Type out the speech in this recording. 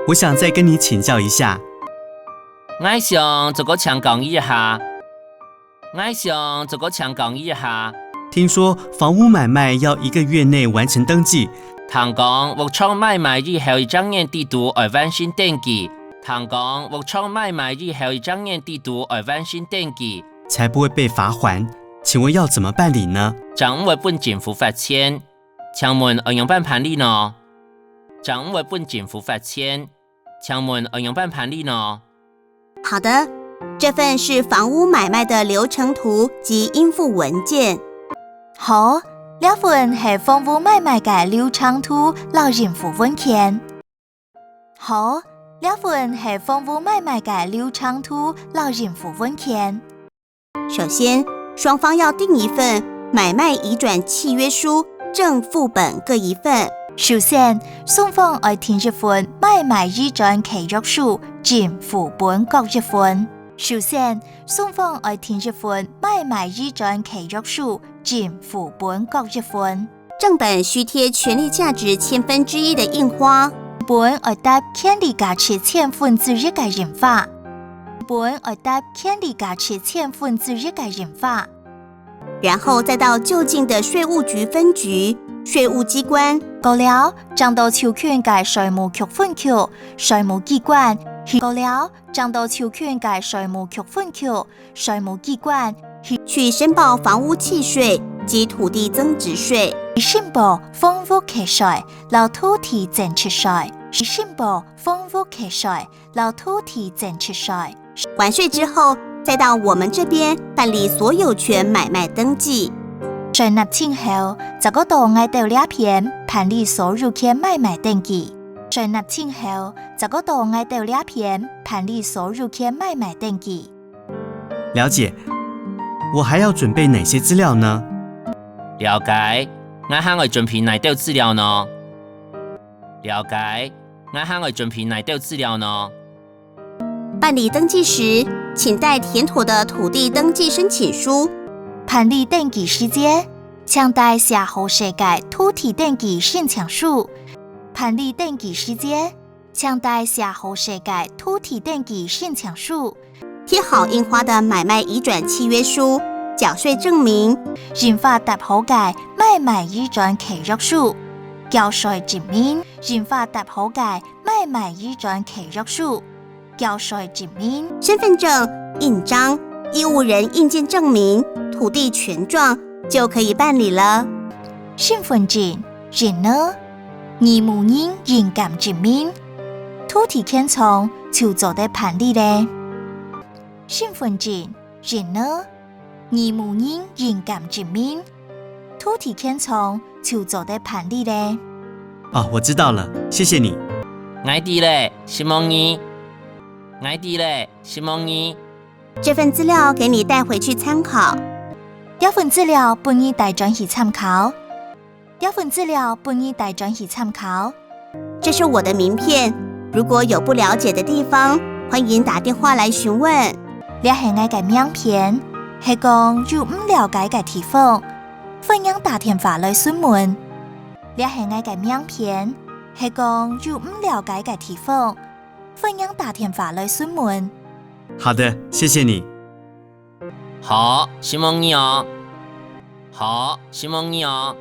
我想再跟你请教一下。我想这个请教一下。听说房屋买卖要1个月内完成登记。听讲屋窗买卖以後1張年地圖要完成登記。才不会被罚锾。请问要怎么办理呢？政府本政府發錢，請問要樣辦辦理呢？好的，这份是房屋买卖的流程圖及應付文件。好，這份係房屋買賣嘅流程圖和應付文件。好，這份係房屋買賣嘅流程圖和應付文件。首先，双方要訂一份買賣移轉契約書，正副本各一份。首先，雙方要訂一份買賣移轉契約書，正副本各一份。正本需貼權利價值1/1000的印花。本要搭權利價值1/1000嘅印花。然後再到就近的稅務局分局、稅務機關。過了，將到抽權嘅稅務局分局、稅務機關。去申報房屋契稅及土地增值稅。申報房屋契稅和土地增值稅。完稅之後，再到我們這邊辦理所有權買賣登記。稅納清後，這個到我哋兩邊辦理所有權買賣登記。了解。我還要準備哪些資料呢？了解。我還要準備哪啲資料呢？辦理登記時，請帶填妥的土地登記申請書。辦理登記時節，請帶寫好寫嘅土地登記申請書。貼好印花的買賣移轉契約書、繳稅證明。印花搭好嘅買賣移轉契約書、繳稅證明。身份證、印章、義務人印鑑證明、土地權狀就可以辦理了。身份證、人呢？義務人印鑑證明。土地權狀就做得辦理咧。身份證、人呢？義務人印鑑證明。土地權狀就做得辦理咧。哦，我知道了，謝謝你。我知咧，希望你。這份資料給你帶回去參考。這份資料幫你帶轉去參考。這是我的名片，如果有不了解的地方，歡迎打電話來詢問。這是我的名片，係講有唔了解嘅地方，歡迎打電話來詢問。好的，謝謝你。好，希望你哦。